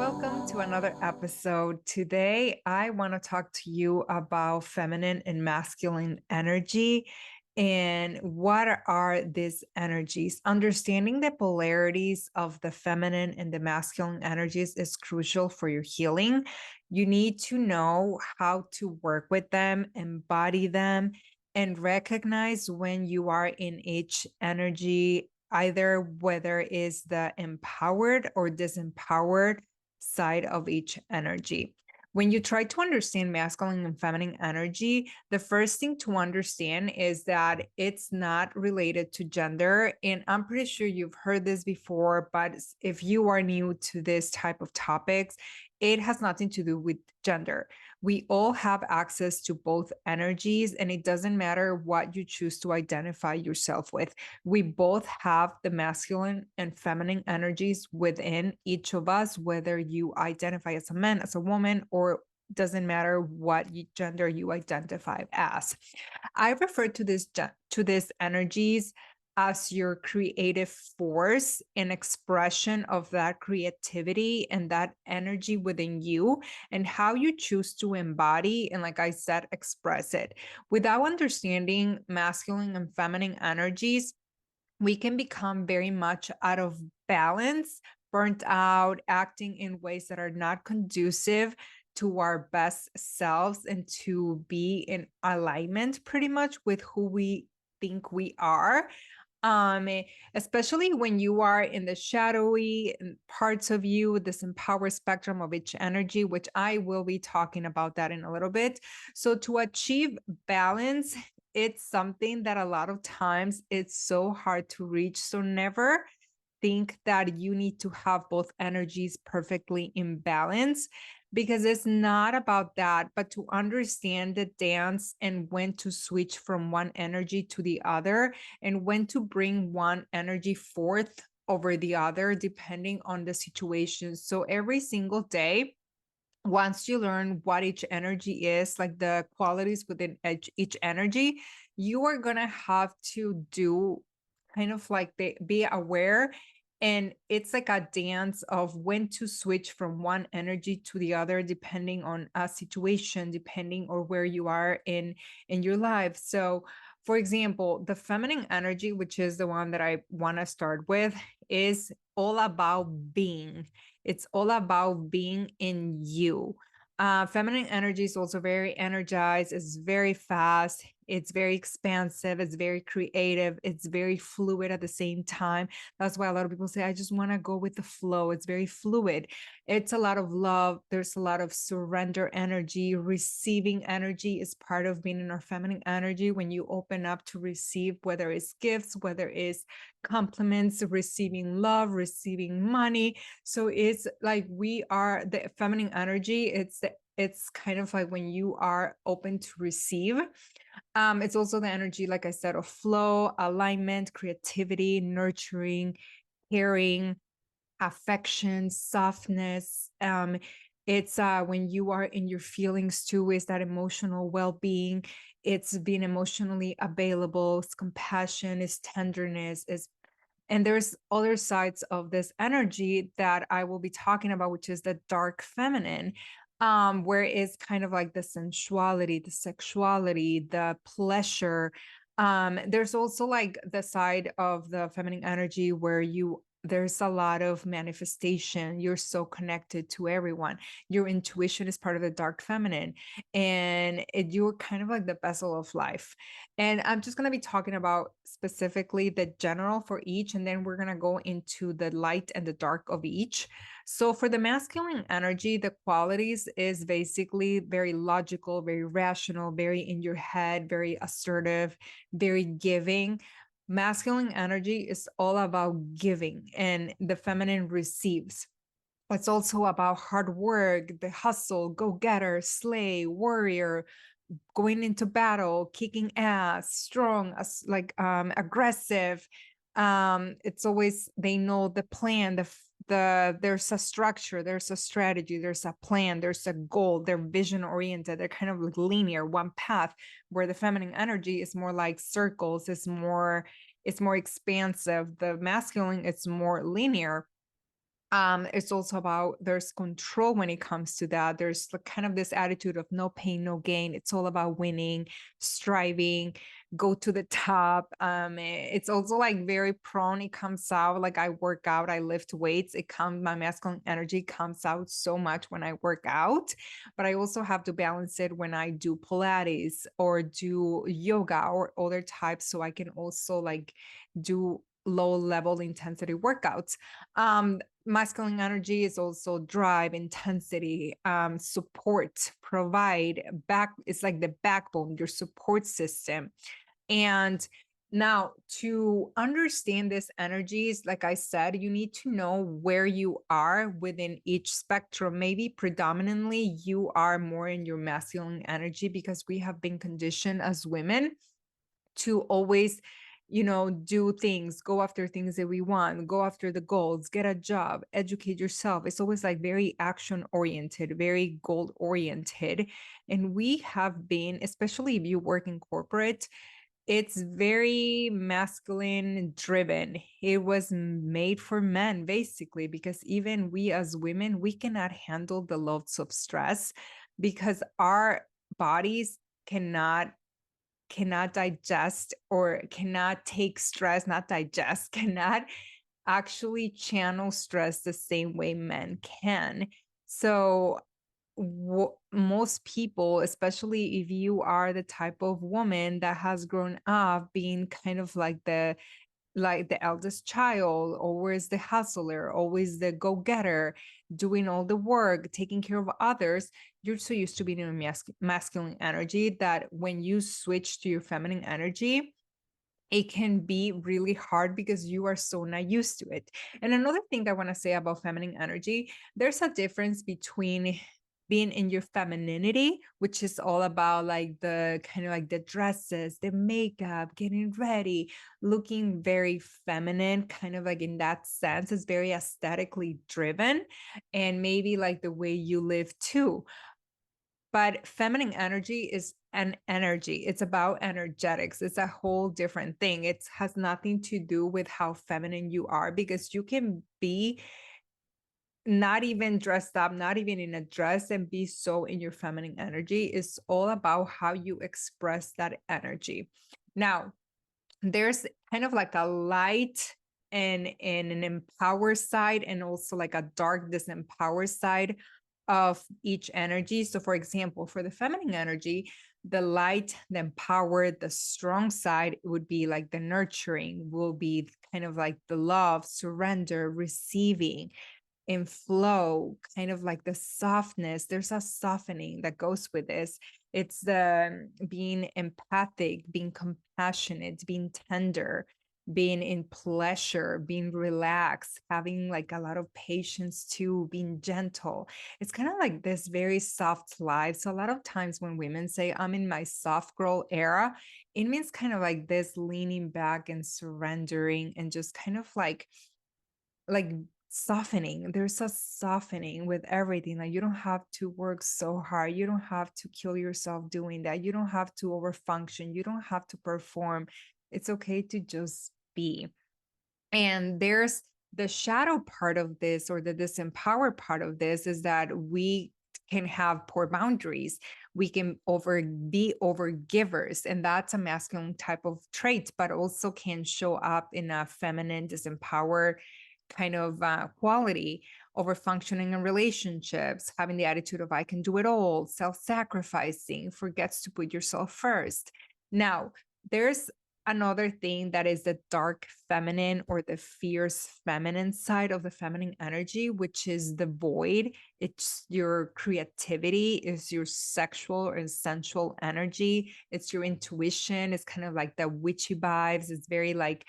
welcome to another episode. Today, I want to talk to you about feminine and masculine energy and what are these energies. Understanding the polarities of the feminine and the masculine energies is crucial for your healing. You need to know how to work with them, embody them, and recognize when you are in each energy, either whether is the empowered or disempowered side of each energy. When you try to understand masculine and feminine energy, the first thing to understand is that it's not related to gender. And I'm pretty sure you've heard this before, but if you are new to this type of topics, it has nothing to do with gender. We all have access to both energies, and it doesn't matter what you choose to identify yourself with. We both have the masculine and feminine energies within each of us, whether you identify as a man, as a woman, or doesn't matter what gender you identify as. I refer to these energies as your creative force and expression of that creativity and that energy within you, and how you choose to embody and, like I said, express it. Without understanding masculine and feminine energies, we can become very much out of balance, burnt out, acting in ways that are not conducive to our best selves and to be in alignment pretty much with who we think we are. um Especially when you are in the shadowy parts of you, this empowered spectrum of each energy, which I will be talking about that in a little bit. So to achieve balance, it's something that a lot of times it's so hard to reach. So never think that you need to have both energies perfectly in balance, because it's not about that, but to understand the dance and when to switch from one energy to the other, and when to bring one energy forth over the other, depending on the situation. So every single day, once you learn what each energy is, like the qualities within each energy, you are going to have to do kind of like be aware. And it's like a dance of when to switch from one energy to the other, depending on a situation, depending on where you are in your life. So for example, the feminine energy, which is the one that I want to start with, is all about being. It's all about being in you. Feminine energy is also very energized. It's very fast. It's very expansive. It's very creative. It's very fluid at the same time. That's why a lot of people say, I just want to go with the flow. It's very fluid. It's a lot of love. There's a lot of surrender energy. Receiving energy is part of being in our feminine energy. When you open up to receive, whether it's gifts, whether it's compliments, receiving love, receiving money. So it's like we are the feminine energy. It's kind of like when you are open to receive. It's also the energy, like I said, of flow, alignment, creativity, nurturing, caring, affection, softness. It's when you are in your feelings too, is that emotional well-being. It's being emotionally available, it's compassion, it's tenderness, is and there's other sides of this energy that I will be talking about, which is the dark feminine, where it's kind of like the sensuality, the sexuality, the pleasure. There's also like the side of the feminine energy where there's a lot of manifestation. You're so connected to everyone. Your intuition is part of the dark feminine, and you're kind of like the vessel of life. And I'm just going to be talking about specifically the general for each, and then we're going to go into the light and the dark of each. So for the masculine energy, the qualities is basically very logical, very rational, very in your head, very assertive, very giving. Masculine energy is all about giving, and the feminine receives. It's also about hard work, the hustle, go-getter, slay, warrior, going into battle, kicking ass, strong, aggressive. It's always, they know the plan, there's a structure, there's a strategy, there's a plan, there's a goal, they're vision oriented, they're kind of like linear, one path, where the feminine energy is more like circles, it's more expansive. The masculine, it's more linear. It's also about there's control when it comes to that. There's kind of this attitude of no pain, no gain. It's all about winning, striving, go to the top. It's also like very prone. It comes out like I work out, I lift weights. My masculine energy comes out so much when I work out, but I also have to balance it when I do Pilates or do yoga or other types. So I can also like do low level intensity workouts. Masculine energy is also drive, intensity, support, provide, back. It's like the backbone, your support system. And now to understand these energies, like I said, you need to know where you are within each spectrum. Maybe predominantly you are more in your masculine energy because we have been conditioned as women to always do things, go after things that we want, go after the goals, get a job, educate yourself. It's always like very action oriented, very goal oriented. And we have been, especially if you work in corporate, it's very masculine driven. It was made for men basically, because even we as women, we cannot handle the loads of stress because our bodies cannot digest or cannot take stress, not digest, cannot actually channel stress the same way men can. So most people, especially if you are the type of woman that has grown up being kind of like the eldest child, always the hustler, always the go-getter, doing all the work, taking care of others, you're so used to being in a masculine energy that when you switch to your feminine energy, it can be really hard because you are so not used to it. And another thing I want to say about feminine energy, there's a difference between being in your femininity, which is all about like the kind of like the dresses, the makeup, getting ready, looking very feminine, kind of like in that sense, is very aesthetically driven, and maybe like the way you live too. But feminine energy is an energy. It's about energetics. It's a whole different thing. It has nothing to do with how feminine you are, because you can be not even dressed up, not even in a dress, and be so in your feminine energy. It's all about how you express that energy. Now, there's kind of like a light and an empowered side, and also like a dark disempowered side of each energy. So for example, for the feminine energy, the light, the empowered, the strong side would be like the nurturing, will be kind of like the love, surrender, receiving, in flow, kind of like the softness. There's a softening that goes with this. It's the being empathic, being compassionate, being tender, being in pleasure, being relaxed, having like a lot of patience too, being gentle. It's kind of like this very soft life. So a lot of times when women say, I'm in my soft girl era, it means kind of like this leaning back and surrendering and just kind of like softening. There's a softening with everything. Like you don't have to work so hard, you don't have to kill yourself doing that, you don't have to overfunction, you don't have to perform. It's okay to just be. And there's the shadow part of this, or the disempowered part of this, is that we can have poor boundaries. We can be over givers, and that's a masculine type of trait, but also can show up in a feminine disempowered kind of quality. Over functioning in relationships, having the attitude of I can do it all, self-sacrificing, forgets to put yourself first. Now, there's another thing that is the dark feminine, or the fierce feminine side of the feminine energy, which is the void. It's your creativity, it's your sexual or sensual energy, it's your intuition. It's kind of like the witchy vibes. It's very like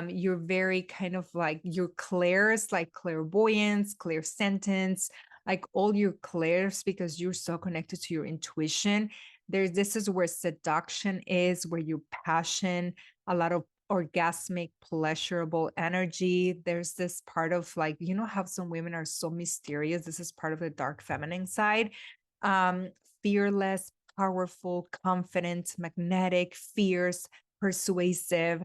you're very kind of like your clairs, like clairvoyance, clairsentience, like all your clairs, because you're so connected to your intuition. This is where seduction is, where your passion, a lot of orgasmic, pleasurable energy. There's this part of like, how some women are so mysterious. This is part of the dark feminine side. Fearless, powerful, confident, magnetic, fierce, persuasive,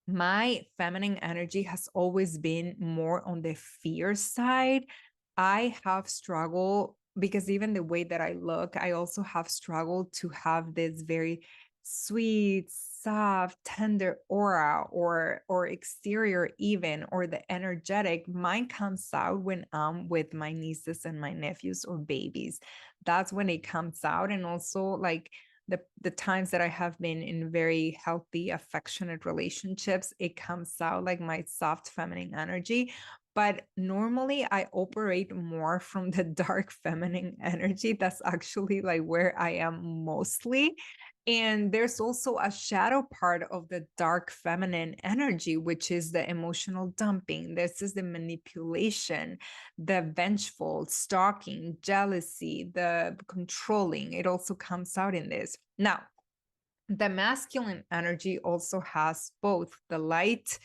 My feminine energy has always been more on the fear side. I have struggled because even the way that I look, I also have struggled to have this very sweet, soft, tender aura or exterior even or the energetic. Mine comes out when I'm with my nieces and my nephews or babies. That's when it comes out. And also like the times that I have been in very healthy, affectionate relationships, it comes out like my soft feminine energy. But normally I operate more from the dark feminine energy. That's actually like where I am mostly. And there's also a shadow part of the dark feminine energy, which is the emotional dumping. This is the manipulation, the vengeful, stalking, jealousy, the controlling. It also comes out in this. Now, the masculine energy also has both the light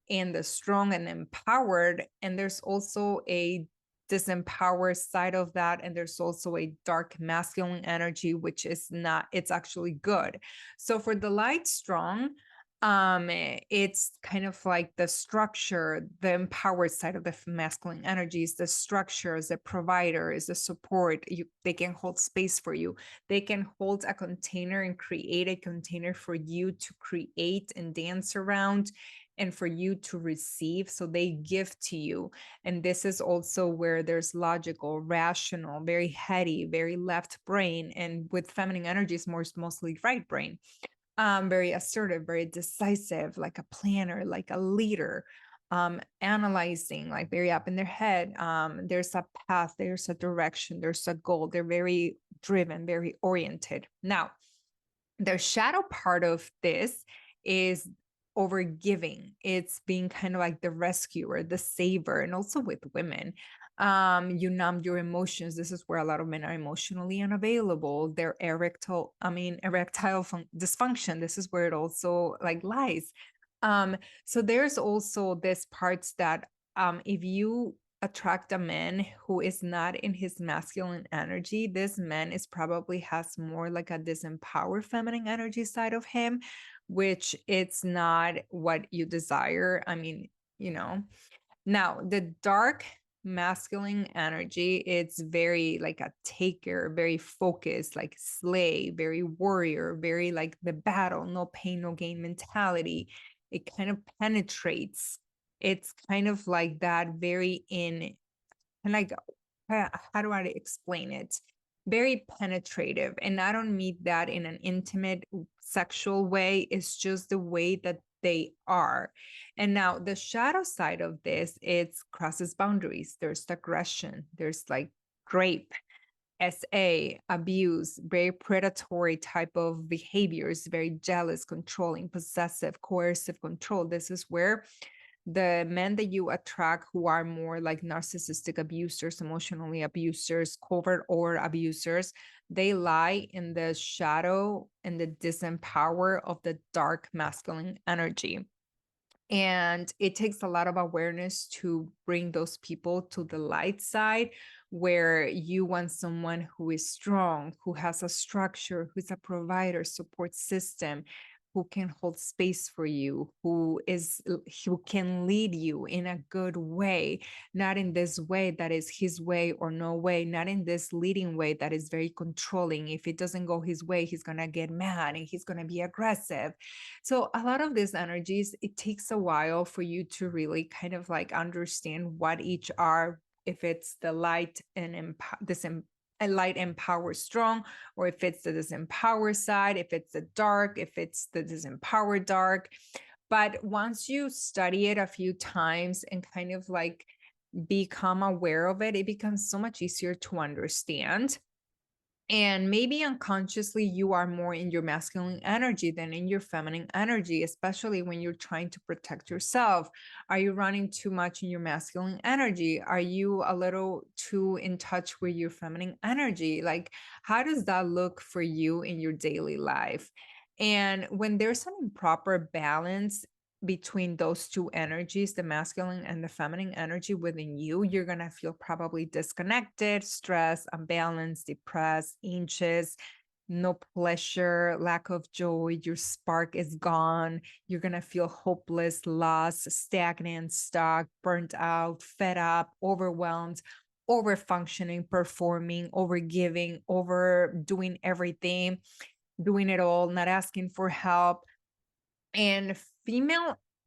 and the strong and empowered. And there's also a disempowered side of that. And there's also a dark masculine energy, which is not, it's actually good. So for the light strong, it's kind of like the structure, the empowered side of the masculine energies, the structures, the providers, the support. They can hold space for you. They can hold a container and create a container for you to create and dance around and for you to receive. So they give to you. And this is also where there's logical, rational, very heady, very left brain. And with feminine energies, mostly right brain. Very assertive, very decisive, like a planner, like a leader, analyzing, like very up in their head. There's a path, there's a direction, there's a goal. They're very driven, very oriented. Now, the shadow part of this is over giving. It's being kind of like the rescuer, the saver, and also with women. You numb your emotions. This is where a lot of men are emotionally unavailable. Their erectile dysfunction. This is where it also like lies. So there's also this parts that if you attract a man who is not in his masculine energy, this man is probably has more like a disempowered feminine energy side of him, which it's not what you desire. I mean, you know. Now, the dark masculine energy, it's very like a taker, very focused, like slay, very warrior, very like the battle, no pain, no gain mentality. It kind of penetrates. It's kind of like that very in and like how do I explain it? Very penetrative. And I don't mean that in an intimate sexual way. It's just the way that they are. And now the shadow side of this, it crosses boundaries. There's aggression, there's like rape, SA, abuse, very predatory type of behaviors, very jealous, controlling, possessive, coercive control. This is where the men that you attract who are more like narcissistic abusers, emotionally abusers, covert or abusers, they lie in the shadow and the disempower of the dark masculine energy. And it takes a lot of awareness to bring those people to the light side where you want someone who is strong, who has a structure, who's a provider, support system, who can hold space for you, who can lead you in a good way, not in this way that is his way or no way, not in this leading way that is very controlling. If it doesn't go his way, he's going to get mad and he's going to be aggressive. So a lot of these energies, it takes a while for you to really kind of like understand what each are, if it's the light and a light empower strong, or if it's the disempower side, if it's the dark, if it's the disempowered dark. But once you study it a few times and kind of like become aware of it, it becomes so much easier to understand. And maybe unconsciously, you are more in your masculine energy than in your feminine energy, especially when you're trying to protect yourself. Are you running too much in your masculine energy? Are you a little too in touch with your feminine energy? Like, how does that look for you in your daily life? And when there's an improper balance between those two energies, the masculine and the feminine energy within you, you're going to feel probably disconnected, stressed, unbalanced, depressed, anxious. no pleasure, lack of joy, your spark is gone. You're going to feel hopeless, lost, stagnant, stuck, burnt out, fed up, overwhelmed, over functioning, performing, over giving, over doing everything, doing it all, not asking for help. And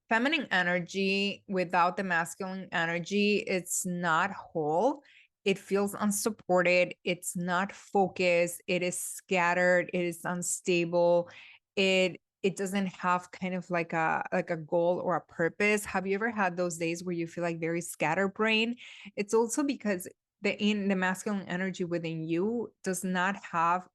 feminine energy without the masculine energy, it's not whole. It feels unsupported. It's not focused. It is scattered. It is unstable. It doesn't have kind of like a goal or a purpose. Have you ever had those days where you feel like very scatterbrained? It's also because the masculine energy within you does not have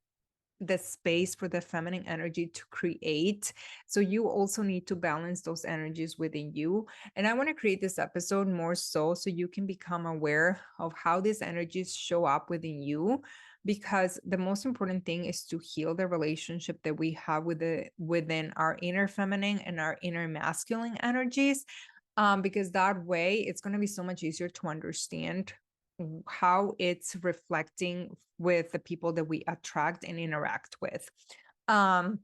the space for the feminine energy to create. So you also need to balance those energies within you. And I want to create this episode more so you can become aware of how these energies show up within you, because the most important thing is to heal the relationship that we have within our inner feminine and our inner masculine energies. Because that way it's going to be so much easier to understand how it's reflecting with the people that we attract and interact with. Um,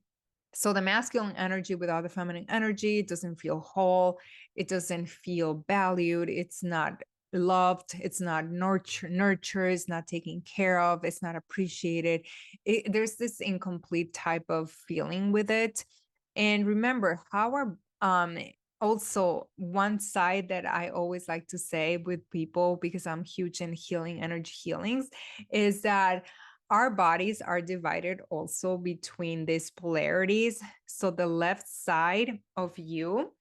so the masculine energy without the feminine energy doesn't feel whole. It doesn't feel valued. It's not loved. It's not nurtured. It's not taken care of. It's not appreciated. There's this incomplete type of feeling with it. And remember how our also one side that I always like to say with people, because I'm huge in healing, energy healings, is that our bodies are divided also between these polarities. So the left side of you,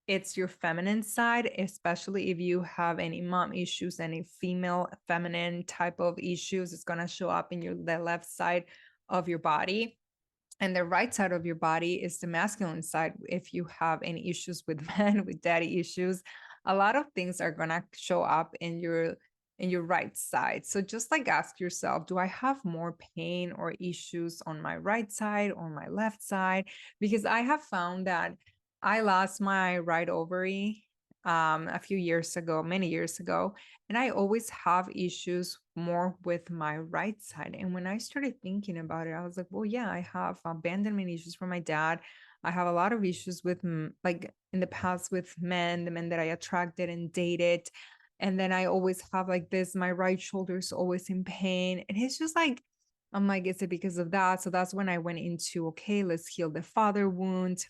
it's your feminine side, especially if you have any mom issues, any female feminine type of issues, it's going to show up in the left side of your body. And the right side of your body is the masculine side. If you have any issues with men, with daddy issues, a lot of things are going to show up in your right side. So just like ask yourself, do I have more pain or issues on my right side or my left side? Because I have found that I lost my right ovary a few years ago, many years ago, and I always have issues more with my right side. And when I started thinking about it, I was like, well, yeah, I have abandonment issues from my dad. I have a lot of issues with, like in the past, with men, the men that I attracted and dated. And then I always have like this, my right shoulder is always in pain. And it's just like, I'm like, is it because of that? So that's when I went into, okay, let's heal the father wound.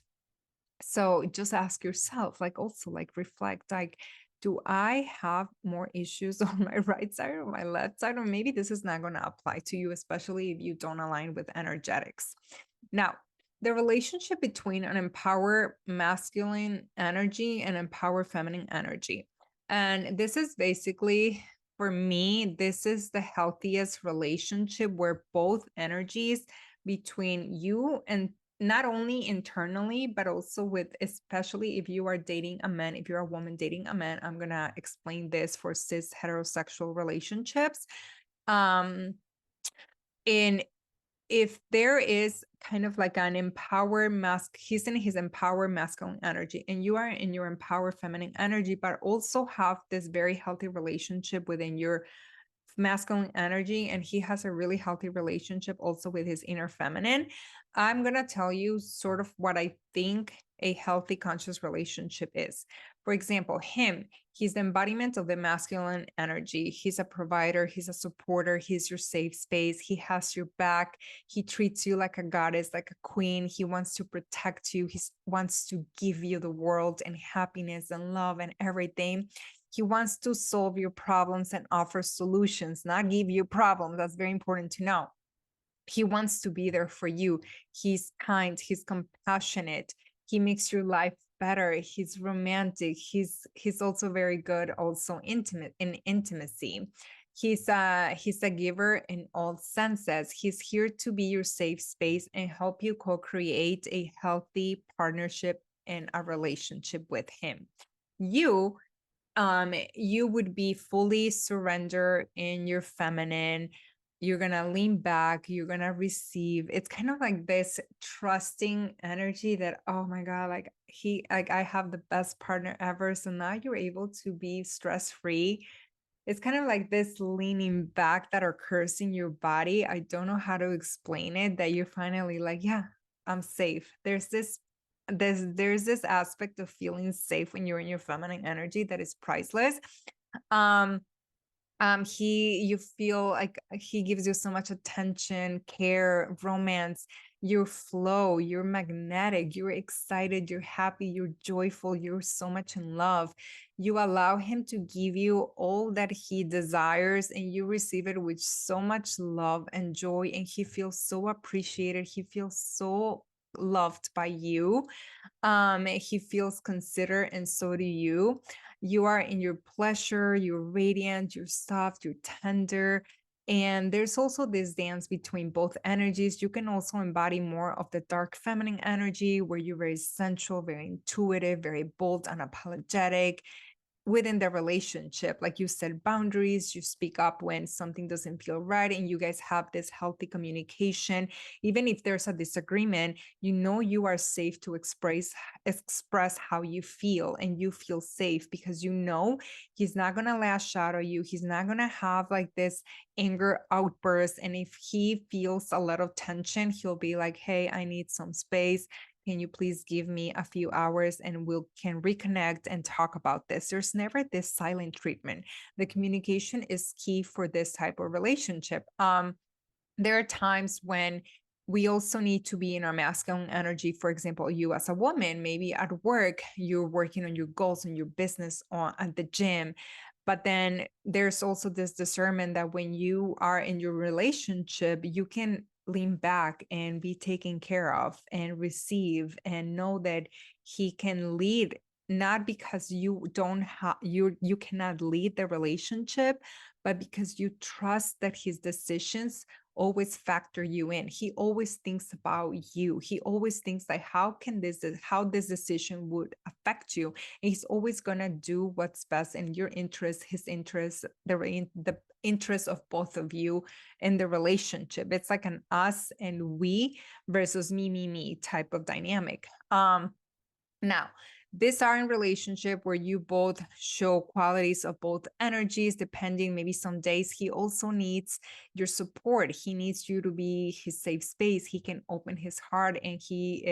So just ask yourself, like also like reflect, like, do I have more issues on my right side or my left side? Or maybe this is not going to apply to you, especially if you don't align with energetics. Now, the relationship between an empowered masculine energy and empowered feminine energy. And this is basically, for me, this is the healthiest relationship where both energies between you and not only internally, but also with, especially if you are dating a man, if you're a woman dating a man, I'm going to explain this for cis heterosexual relationships. In If there is kind of like an empowered he's in his empowered masculine energy and you are in your empowered feminine energy, but also have this very healthy relationship within your masculine energy, and he has a really healthy relationship also with his inner feminine, I'm going to tell you sort of what I think a healthy conscious relationship is. For example, he's the embodiment of the masculine energy. He's a provider, he's a supporter, he's your safe space, he has your back, he treats you like a goddess, like a queen, he wants to protect you, he wants to give you the world and happiness and love and everything. He wants to solve your problems and offer solutions, not give you problems. That's very important to know. He wants to be there for you. He's kind, he's compassionate. He makes your life better. He's romantic. He's also very good, also intimate in intimacy. He's a giver in all senses. He's here to be your safe space and help you co-create a healthy partnership and a relationship with him. You would be fully surrender in your feminine. You're gonna lean back, you're gonna receive. It's kind of like this trusting energy that, oh my god, like I have the best partner ever, so now you're able to be stress-free it's kind of like this leaning back that occurs in your body. I don't know how to explain it, that you're finally like, yeah, I'm safe. There's this aspect of feeling safe when you're in your feminine energy that is priceless. Um, you feel like he gives you so much attention, care, romance. You flow, you're magnetic, you're excited, you're happy, you're joyful, you're so much in love. You allow him to give you all that he desires, and you receive it with so much love and joy, and he feels so appreciated, he feels so loved by you. He feels considered, and so do you. You are in your pleasure, you're radiant, you're soft, you're tender. And there's also this dance between both energies. You can also embody more of the dark feminine energy, where you're very sensual, very intuitive, very bold, unapologetic within the relationship. Like you said, boundaries, you speak up when something doesn't feel right, and you guys have this healthy communication. Even if there's a disagreement, you know you are safe to express how you feel, and you feel safe because you know he's not going to lash out at you. He's not going to have like this anger outburst. And if he feels a lot of tension, he'll be like, hey, I need some space. Can you please give me a few hours and we can reconnect and talk about this? There's never this silent treatment. The communication is key for this type of relationship. There are times when we also need to be in our masculine energy. For example, you as a woman, maybe at work, you're working on your goals and your business at the gym. But then there's also this discernment that when you are in your relationship, you can lean back and be taken care of and receive and know that he can lead, not because you don't have you cannot lead the relationship, but because you trust that his decisions always factor you in. He always thinks about you. He always thinks like, how this decision would affect you. And he's always gonna do what's best in your interest, his interest, the interest of both of you in the relationship. It's like an us and we versus me type of dynamic. Now, these are in relationship where you both show qualities of both energies, depending. Maybe some days he also needs your support. He needs you to be his safe space. He can open his heart, and he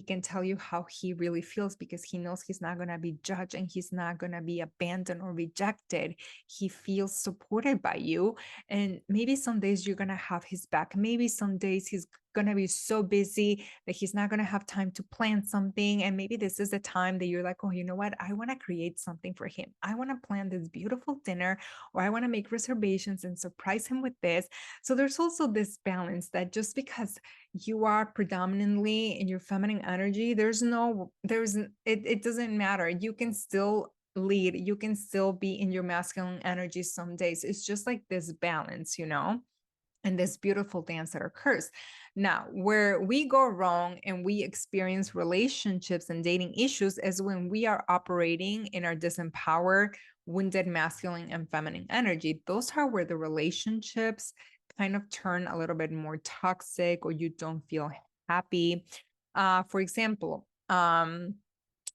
can tell you how he really feels, because he knows he's not going to be judged and he's not going to be abandoned or rejected. He feels supported by you. And maybe some days you're going to have his back. Maybe some days he's going to be so busy that he's not going to have time to plan something. And maybe this is the time that you're like, oh, you know what? I want to create something for him. I want to plan this beautiful dinner, or I want to make reservations and surprise him with this. So there's also this balance that just because you are predominantly in your feminine energy, it doesn't matter. You can still lead. You can still be in your masculine energy some days. It's just like this balance, and this beautiful dance that occurs. Now, where we go wrong and we experience relationships and dating issues is when we are operating in our disempowered, wounded masculine and feminine energy. Those are where the relationships kind of turn a little bit more toxic, or you don't feel happy. For example,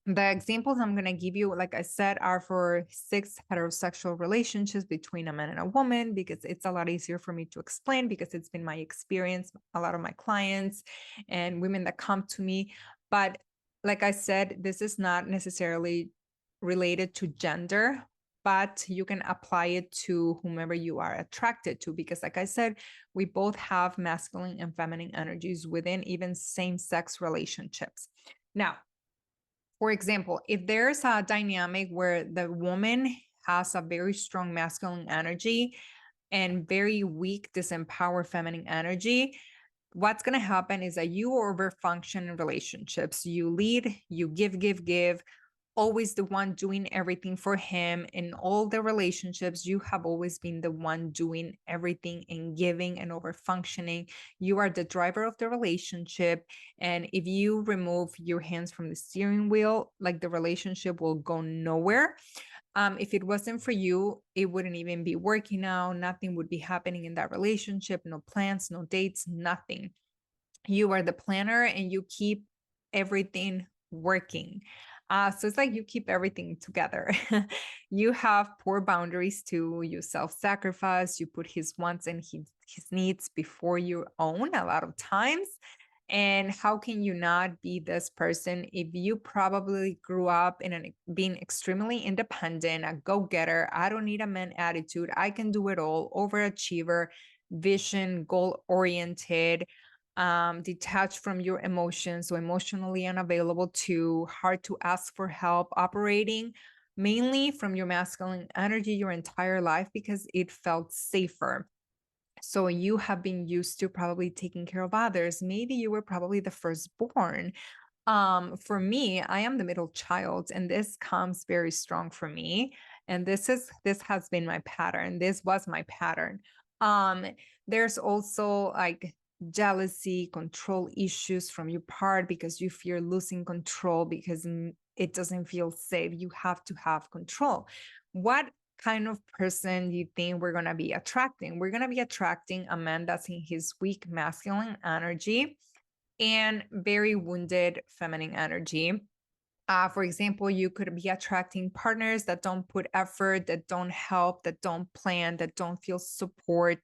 the examples I'm going to give you, like I said, are for 6 heterosexual relationships between a man and a woman, because it's a lot easier for me to explain, because it's been my experience, a lot of my clients and women that come to me. But like I said, this is not necessarily related to gender, but you can apply it to whomever you are attracted to, because like I said, we both have masculine and feminine energies within even same-sex relationships. Now, for example, if there's a dynamic where the woman has a very strong masculine energy and very weak, disempowered feminine energy, what's going to happen is that you overfunction in relationships. You lead, you give, always the one doing everything for him. In all the relationships, you have always been the one doing everything and giving and over functioning. You are the driver of the relationship, and if you remove your hands from the steering wheel, like, the relationship will go nowhere. If it wasn't for you, it wouldn't even be working out. Nothing would be happening in that relationship. No plans, no dates, nothing. You are the planner, and you keep everything working. So it's like you keep everything together. You have poor boundaries too. You self-sacrifice. You put his wants and his needs before your own a lot of times. And how can you not be this person if you probably grew up in being extremely independent, a go-getter, I don't need a man attitude, I can do it all, overachiever, vision, goal-oriented, detached from your emotions, so emotionally unavailable to, hard to ask for help, operating mainly from your masculine energy your entire life because it felt safer. So you have been used to probably taking care of others. Maybe you were probably the firstborn. For me, I am the middle child, and this comes very strong for me. And this has been my pattern. This was my pattern. Um, there's also like jealousy, control issues from your part because you fear losing control because it doesn't feel safe. You have to have control. What kind of person do you think we're going to be attracting? We're going to be attracting a man that's in his weak masculine energy and very wounded feminine energy. For example, you could be attracting partners that don't put effort, that don't help, that don't plan, that don't feel support,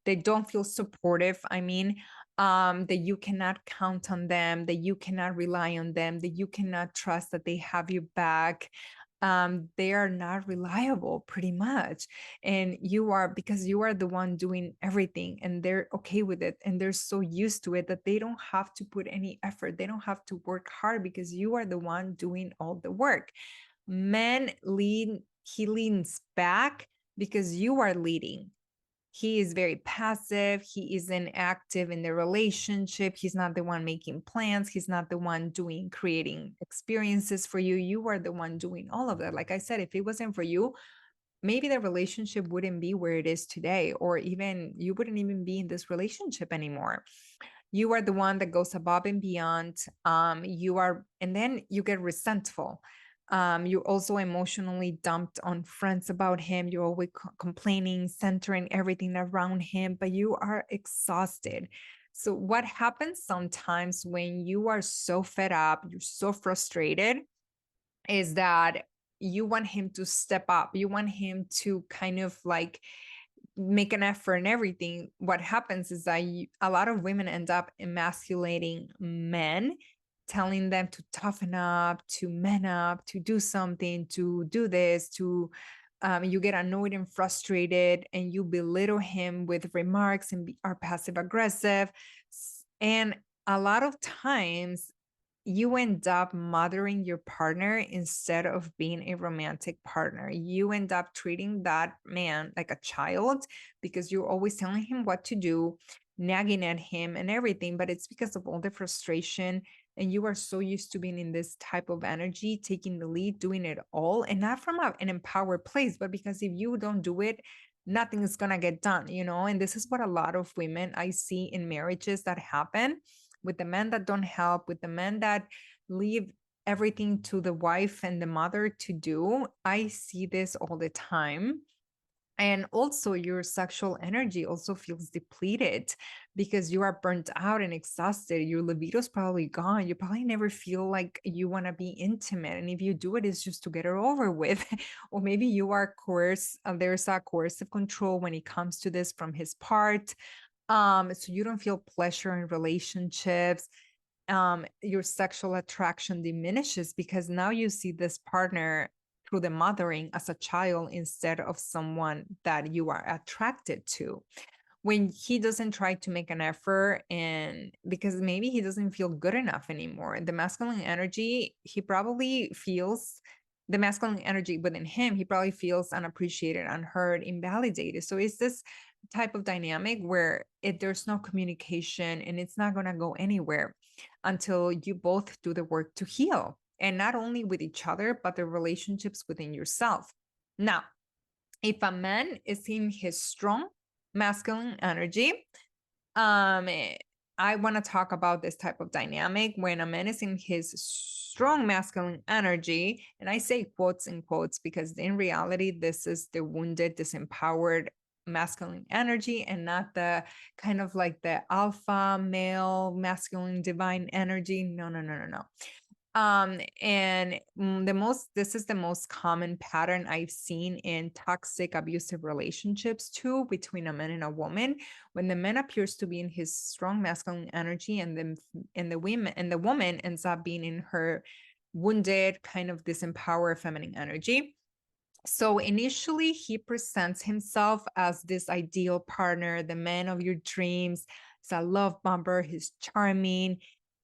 they don't feel supportive. I mean, that you cannot count on them, that you cannot rely on them, that you cannot trust that they have your back. They are not reliable pretty much. And you are, because you are the one doing everything and they're okay with it. And they're so used to it that they don't have to put any effort. They don't have to work hard because you are the one doing all the work. Men lean, he leans back because you are leading. He is very passive. He isn't active in the relationship. He's not the one making plans. He's not the one creating experiences for you. You are the one doing all of that. Like I said, if it wasn't for you, maybe the relationship wouldn't be where it is today, or even you wouldn't even be in this relationship anymore. You are the one that goes above and beyond. And then you get resentful. You're also emotionally dumped on friends about him. You're always complaining, centering everything around him, but you are exhausted. So what happens sometimes when you are so fed up, you're so frustrated, is that you want him to step up. You want him to kind of like make an effort and everything. What happens is that a lot of women end up emasculating men, telling them to toughen up, to man up, to do something, to do this, to you get annoyed and frustrated and you belittle him with remarks and are passive aggressive. And a lot of times you end up mothering your partner instead of being a romantic partner. You end up treating that man like a child because you're always telling him what to do, nagging at him and everything, but it's because of all the frustration. And you are so used to being in this type of energy, taking the lead, doing it all, and not from an empowered place, but because if you don't do it, nothing is going to get done, you know? And this is what a lot of women I see in marriages that happen with the men that don't help, with the men that leave everything to the wife and the mother to do. I see this all the time. And also your sexual energy also feels depleted because you are burnt out and exhausted. Your libido is probably gone. You probably never feel like you want to be intimate. And if you do it, it's just to get it over with. Or maybe you are coerced. There's a coercive control when it comes to this from his part. So you don't feel pleasure in relationships. Your sexual attraction diminishes because now you see this partner through the mothering as a child instead of someone that you are attracted to. When he doesn't try to make an effort, and because maybe he doesn't feel good enough anymore, the masculine energy, he probably feels the masculine energy within him, he probably feels unappreciated, unheard, invalidated. So it's this type of dynamic where there's no communication and it's not going to go anywhere until you both do the work to heal, and not only with each other, but the relationships within yourself. Now, if a man is in his strong masculine energy, um, I want to talk about this type of dynamic when a man is in his strong masculine energy, and I say quotes and quotes because in reality, this is the wounded, disempowered masculine energy and not the kind of like the alpha male masculine divine energy. No, no, no, no, no. This is the most common pattern I've seen in toxic abusive relationships too, between a man and a woman. When the man appears to be in his strong masculine energy, and the woman ends up being in her wounded, kind of disempowered feminine energy. So initially, he presents himself as this ideal partner, the man of your dreams. He's a love bomber. He's charming.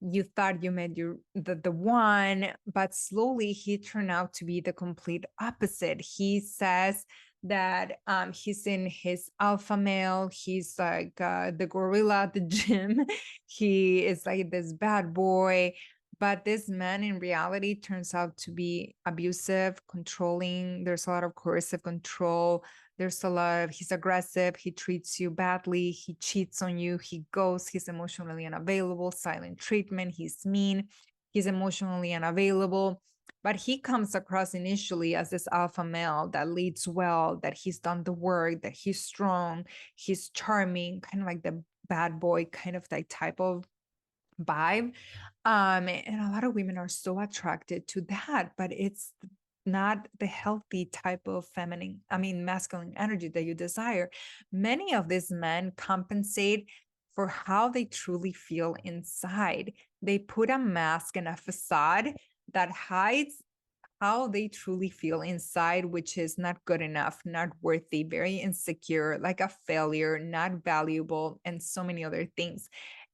You thought you met the one, but slowly he turned out to be the complete opposite. He says that he's in his alpha male. He's like the gorilla at the gym. He is like this bad boy. But this man in reality turns out to be abusive, controlling. There's a lot of coercive control. He's aggressive. He treats you badly. He cheats on you. He ghosts. He's emotionally unavailable, silent treatment. He's mean. He's emotionally unavailable. But he comes across initially as this alpha male that leads well, that he's done the work, that he's strong, he's charming, kind of like the bad boy kind of like type of vibe. And a lot of women are so attracted to that, but it's not the healthy type of masculine energy that you desire. Many of these men compensate for how they truly feel inside. They put a mask and a facade that hides how they truly feel inside, which is not good enough, not worthy, very insecure, like a failure, not valuable, and so many other things.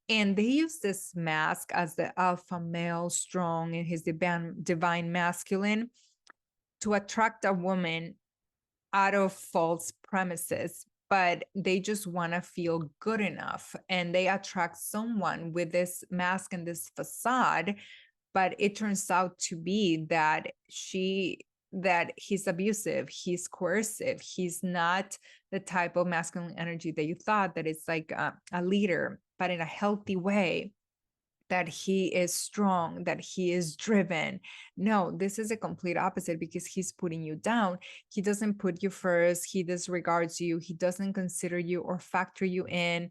And they use this mask as the alpha male, strong in his divine masculine, to attract a woman out of false premises. But they just want to feel good enough. And they attract someone with this mask and this facade. But it turns out to be that he's abusive, he's coercive, he's not the type of masculine energy that you thought, that it's like a leader, but in a healthy way, that he is strong, that he is driven. No, this is a complete opposite, because he's putting you down. He doesn't put you first. He disregards you. He doesn't consider you or factor you in.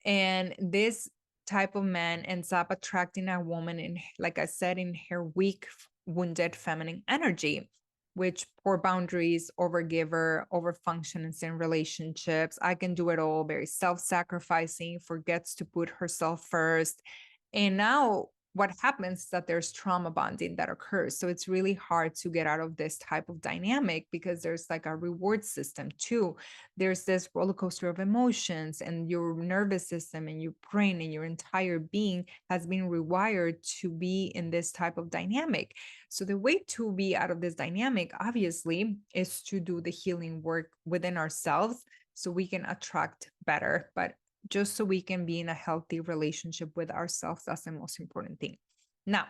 And this type of man ends up attracting a woman in, like I said, in her weak, wounded feminine energy, which poor boundaries, overgiver, overfunctions in relationships. I can do it all, very self-sacrificing, forgets to put herself first. And now what happens is that there's trauma bonding that occurs. So it's really hard to get out of this type of dynamic, because there's like a reward system too. There's this roller coaster of emotions, and your nervous system and your brain and your entire being has been rewired to be in this type of dynamic. So the way to be out of this dynamic, obviously, is to do the healing work within ourselves so we can attract better. But just so we can be in a healthy relationship with ourselves, that's the most important thing. Now,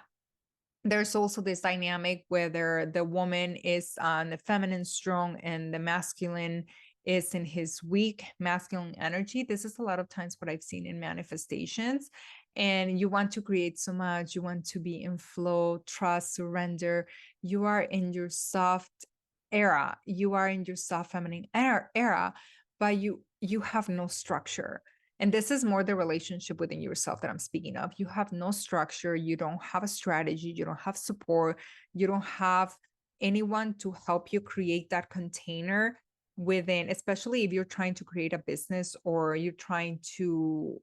there's also this dynamic whether the woman is on the feminine strong and the masculine is in his weak masculine energy. This is a lot of times what I've seen in manifestations. And you want to create so much, you want to be in flow, trust, surrender. You are in your soft era, you are in your soft feminine era, but you have no structure. And this is more the relationship within yourself that I'm speaking of. You have no structure. You don't have a strategy. You don't have support. You don't have anyone to help you create that container within, especially if you're trying to create a business, or you're trying to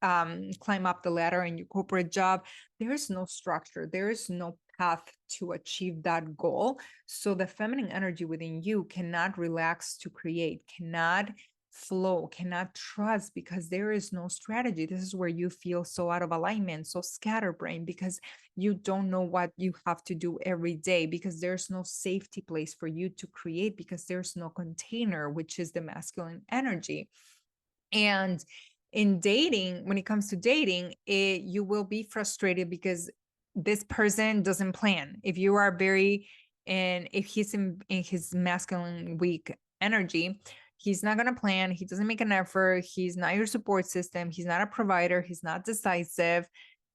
climb up the ladder in your corporate job. There is no structure. There is no path to achieve that goal. So the feminine energy within you cannot relax to create, cannot flow, cannot trust, because there is no strategy. This is where you feel so out of alignment, so scatterbrained, because you don't know what you have to do every day, because there's no safety place for you to create, because there's no container, which is the masculine energy. And in dating, when it comes to dating, you will be frustrated because this person doesn't plan. If you are if he's in his masculine weak energy, he's not going to plan. He doesn't make an effort. He's not your support system. He's not a provider. He's not decisive.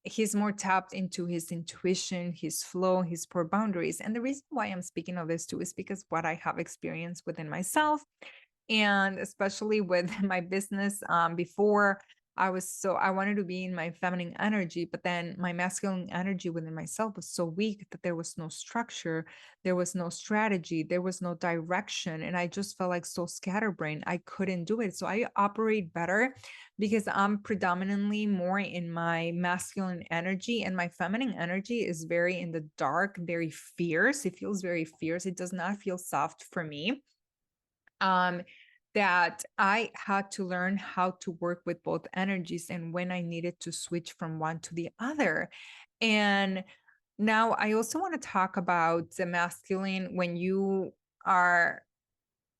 He's more tapped into his intuition, his flow, his poor boundaries. And the reason why I'm speaking of this too is because what I have experienced within myself, and especially with my business before, I wanted to be in my feminine energy, but then my masculine energy within myself was so weak that there was no structure, there was no strategy, there was no direction. And I just felt like so scatterbrained. I couldn't do it. So I operate better because I'm predominantly more in my masculine energy, and my feminine energy is very in the dark, very fierce. It feels very fierce. It does not feel soft for me. Um, that I had to learn how to work with both energies and when I needed to switch from one to the other. And now I also want to talk about the masculine when you are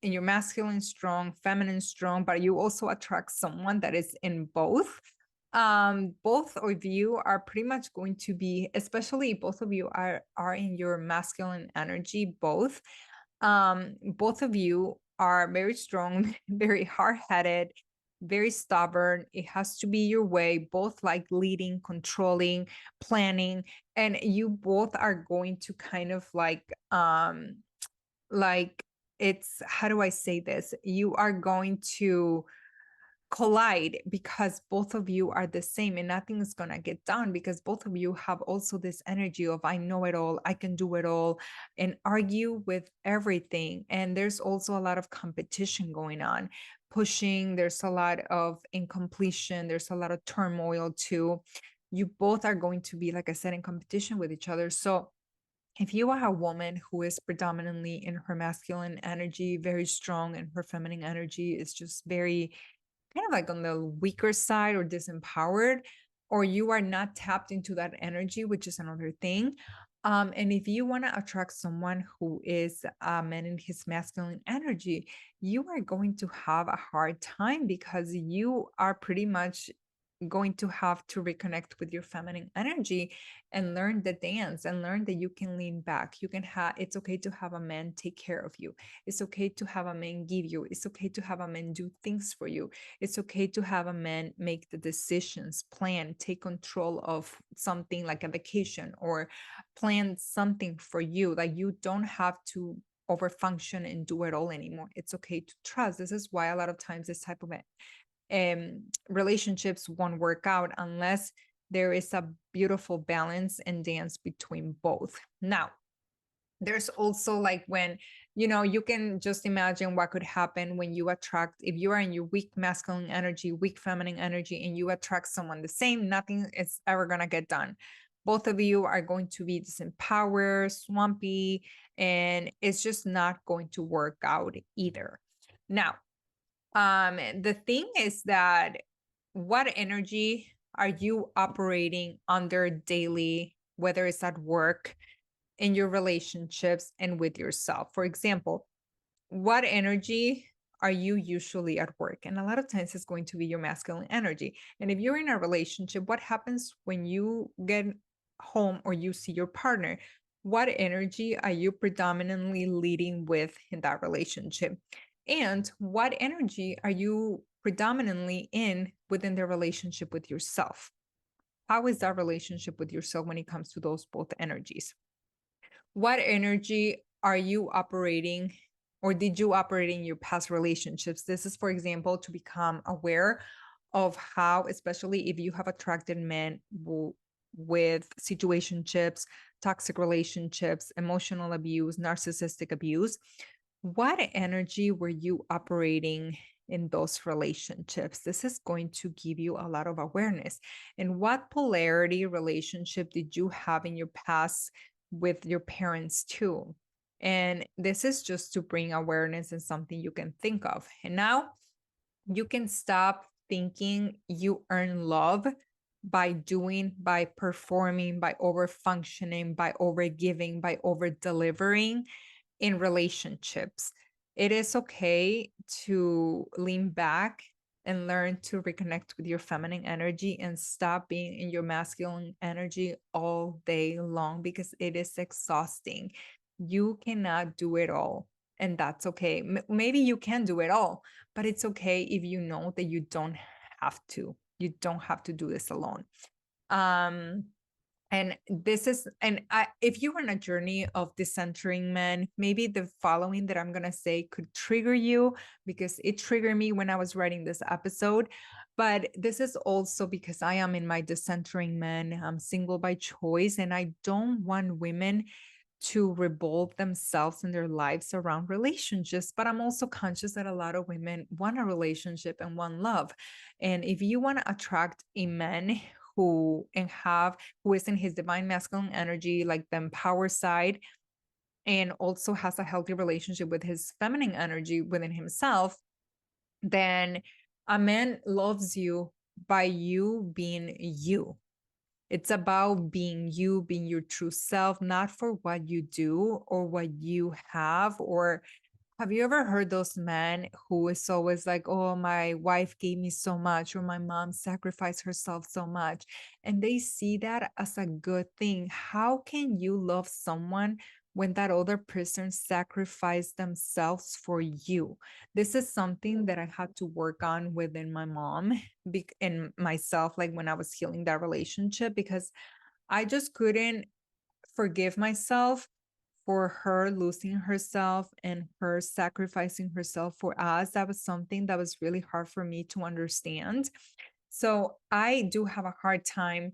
in your masculine strong, feminine strong, but you also attract someone that is in both. Both of you are pretty much going to be, especially both of you are in your masculine energy, both of you are very strong, very hard-headed, very stubborn. It has to be your way, both like leading, controlling, planning, and you both are going to kind of like it's, how do I say this? You are going to collide because both of you are the same and nothing is going to get done because both of you have also this energy of I know it all, I can do it all, and argue with everything. And there's also a lot of competition going on, pushing, there's a lot of incompletion, there's a lot of turmoil too. You both are going to be, like I said, in competition with each other. So if you are a woman who is predominantly in her masculine energy, very strong, and her feminine energy is just very kind of like on the weaker side or disempowered, or you are not tapped into that energy, which is another thing. And if you want to attract someone who is a man in his masculine energy, you are going to have a hard time because you are pretty much going to have to reconnect with your feminine energy and learn the dance and learn that you can lean back. You can have, it's okay to have a man take care of you. It's okay to have a man give you. It's okay to have a man do things for you. It's okay to have a man make the decisions, plan, take control of something like a vacation or plan something for you. Like you don't have to overfunction and do it all anymore. It's okay to trust. This is why a lot of times this type of relationships won't work out unless there is a beautiful balance and dance between both. Now, there's also like when, you can just imagine what could happen when you attract, if you are in your weak masculine energy, weak feminine energy, and you attract someone the same, nothing is ever going to get done. Both of you are going to be disempowered, swampy, and it's just not going to work out either. Now, the thing is that what energy are you operating under daily, whether it's at work, in your relationships, and with yourself? For example, what energy are you usually at work? And a lot of times it's going to be your masculine energy. And if you're in a relationship, what happens when you get home or you see your partner? What energy are you predominantly leading with in that relationship? And what energy are you predominantly in within the relationship with yourself? How is that relationship with yourself when it comes to those both energies? What energy are you operating or did you operate in your past relationships? This is, for example, to become aware of how, especially if you have attracted men with situationships, toxic relationships, emotional abuse, narcissistic abuse, what energy were you operating in those relationships? This is going to give you a lot of awareness. And what polarity relationship did you have in your past with your parents too? And this is just to bring awareness and something you can think of. And now you can stop thinking you earn love by doing, by performing, by over functioning, by over giving, by over delivering in relationships. It is okay to lean back and learn to reconnect with your feminine energy and stop being in your masculine energy all day long because it is exhausting. You cannot do it all, and that's okay. Maybe you can do it all, but it's okay if you know that you don't have to. You don't have to do this alone. Um, And this is, and if you're on a journey of decentering men, maybe the following that I'm going to say could trigger you, because it triggered me when I was writing this episode. But this is also because I am in my decentering men. I'm single by choice, and I don't want women to revolve themselves in their lives around relationships. But I'm also conscious that a lot of women want a relationship and want love. And if you want to attract a man who is in his divine masculine energy, like the empowered side, and also has a healthy relationship with his feminine energy within himself, then a man loves you by you being you. It's about being you, being your true self, not for what you do or what you have. Or have you ever heard those men who is always like, oh, my wife gave me so much, or my mom sacrificed herself so much, and they see that as a good thing? How can you love someone when that other person sacrificed themselves for you? This is something that I had to work on within my mom and myself, like when I was healing that relationship, because I just couldn't forgive myself for her losing herself and her sacrificing herself for us. That was something that was really hard for me to understand. So I do have a hard time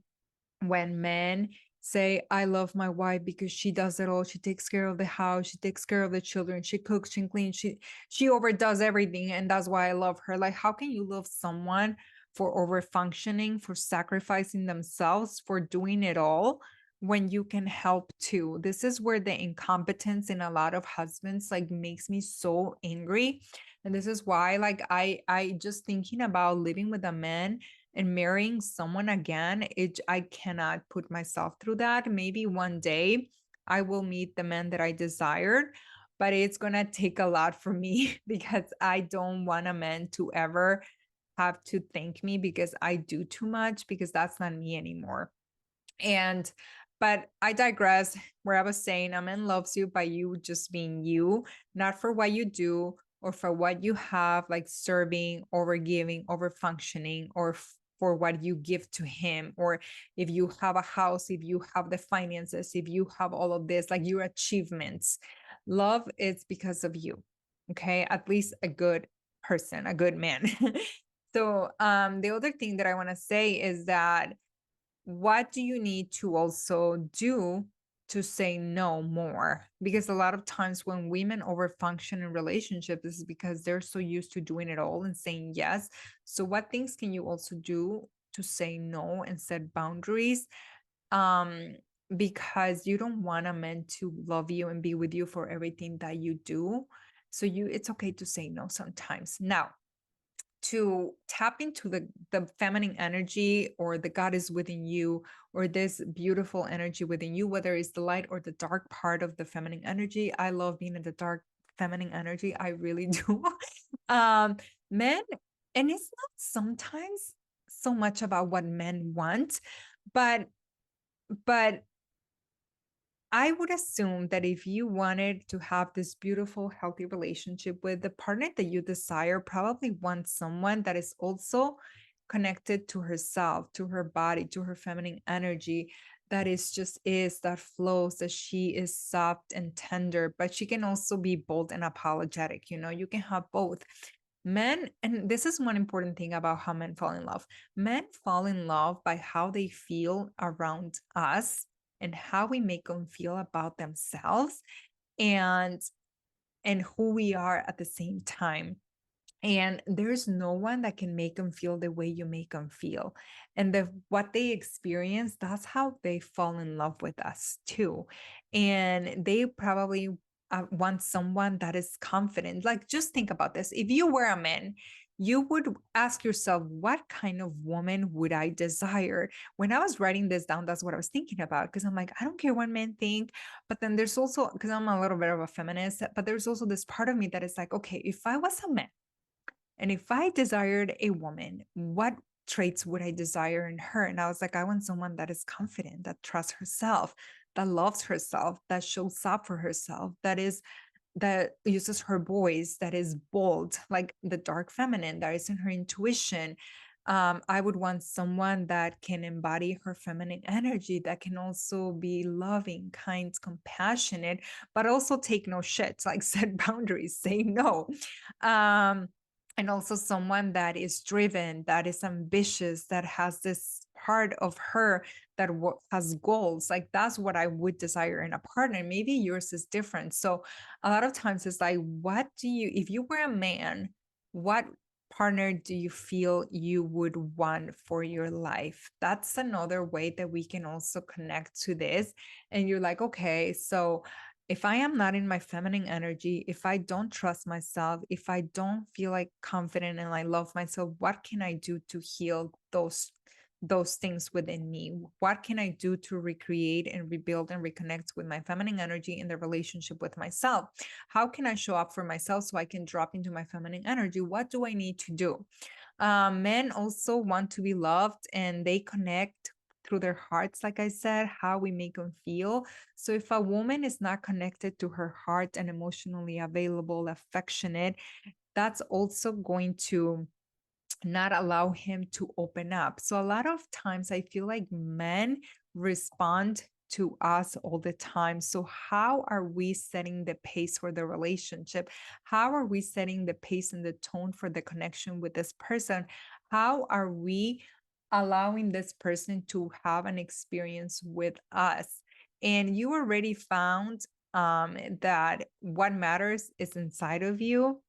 when men say, I love my wife because she does it all. She takes care of the house, she takes care of the children, she cooks, she cleans, she overdoes everything, and that's why I love her. Like, how can you love someone for over functioning, for sacrificing themselves, for doing it all, when you can help too? This is where the incompetence in a lot of husbands like makes me so angry. And this is why, like, I just thinking about living with a man and marrying someone again, I cannot put myself through that. Maybe one day I will meet the man that I desired, but it's gonna take a lot for me because I don't want a man to ever have to thank me because I do too much, because that's not me anymore. And but I digress. Where I was saying, a man loves you by you just being you, not for what you do or for what you have, like serving, over giving, over functioning, or for what you give to him, or if you have a house, if you have the finances, if you have all of this, like your achievements. Love is because of you. Okay, at least a good person, a good man. So the other thing that I want to say is that, what do you need to also do to say no more? Because a lot of times when women overfunction in relationships, this is because they're so used to doing it all and saying yes. So what things can you also do to say no and set boundaries? Um, because you don't want a man to love you and be with you for everything that you do. So it's okay to say no sometimes. Now, to tap into the feminine energy, or the goddess within you, or this beautiful energy within you, whether it's the light or the dark part of the feminine energy. I love being in the dark feminine energy. I really do. um Men, and it's not sometimes so much about what men want, but but I would assume that if you wanted to have this beautiful, healthy relationship with the partner that you desire, probably want someone that is also connected to herself, to her body, to her feminine energy, that that flows, that she is soft and tender, but she can also be bold and apologetic. You can have both. Men, and this is one important thing about how men fall in love. Men fall in love by how they feel around us and how we make them feel about themselves, and who we are at the same time. And there's no one that can make them feel the way you make them feel. And what they experience, that's how they fall in love with us too. And they probably want someone that is confident. Like, just think about this. If you were a man, you would ask yourself, what kind of woman would I desire? When I was writing this down, that's what I was thinking about, because I'm like, I don't care what men think. But then there's also, because I'm a little bit of a feminist, but there's also this part of me that is like, okay, if I was a man, and if I desired a woman, what traits would I desire in her? And I was like, I want someone that is confident, that trusts herself, that loves herself, that shows up for herself, that uses her voice, that is bold, like the dark feminine, that is in her intuition. I would want someone that can embody her feminine energy, that can also be loving, kind, compassionate, but also take no shit, like set boundaries, say no. Um, and also someone that is driven, that is ambitious, that has this part of her that has goals. Like that's what I would desire in a partner. Maybe yours is different. So a lot of times it's like, what do you, if you were a man, what partner do you feel you would want for your life? That's another way that we can also connect to this. And you're like, okay, so if I am not in my feminine energy, if I don't trust myself, if I don't feel like confident and I love myself, what can I do to heal those things within me? What can I do to recreate and rebuild and reconnect with my feminine energy in the relationship with myself? How can I show up for myself so I can drop into my feminine energy? What do I need to do? Men also want to be loved and they connect through their hearts, like I said, how we make them feel. So if a woman is not connected to her heart and emotionally available, affectionate, that's also going to not allow him to open up. So a lot of times I feel like men respond to us all the time. So how are we setting the pace for the relationship? How are we setting the pace and the tone for the connection with this person? How are we allowing this person to have an experience with us? And you already found that what matters is inside of you,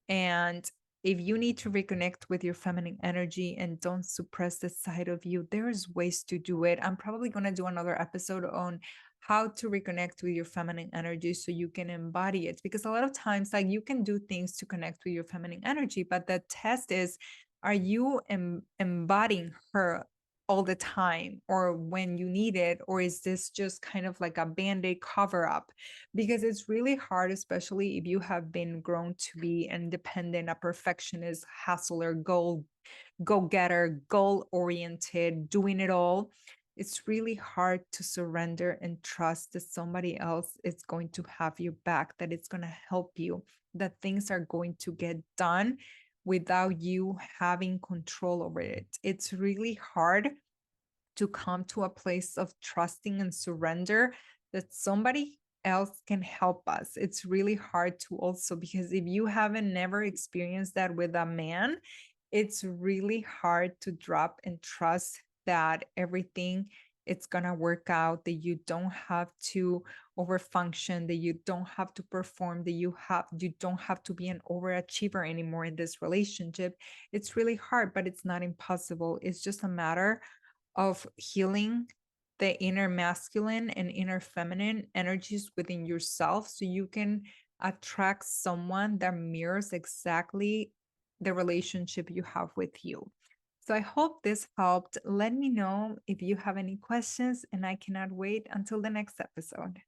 and if you need to reconnect with your feminine energy and don't suppress the side of you, there's ways to do it. I'm probably going to do another episode on how to reconnect with your feminine energy so you can embody it. Because a lot of times, like you can do things to connect with your feminine energy, but the test is, are you embodying her all the time or when you need it? Or is this just kind of like a band aid cover up? Because it's really hard, especially if you have been grown to be independent, a perfectionist, hustler, go getter, goal oriented, doing it all. It's really hard to surrender and trust that somebody else is going to have your back, that it's going to help you, that things are going to get done without you having control over it. It's really hard to come to a place of trusting and surrender that somebody else can help us. It's really hard to also, because if you haven't never experienced that with a man, it's really hard to drop and trust that everything it's gonna work out, that you don't have to overfunction, that you don't have to perform, that you don't have to be an overachiever anymore in this relationship. It's really hard, but it's not impossible. It's just a matter of healing the inner masculine and inner feminine energies within yourself so you can attract someone that mirrors exactly the relationship you have with you. So I hope this helped. Let me know if you have any questions, and I cannot wait until the next episode.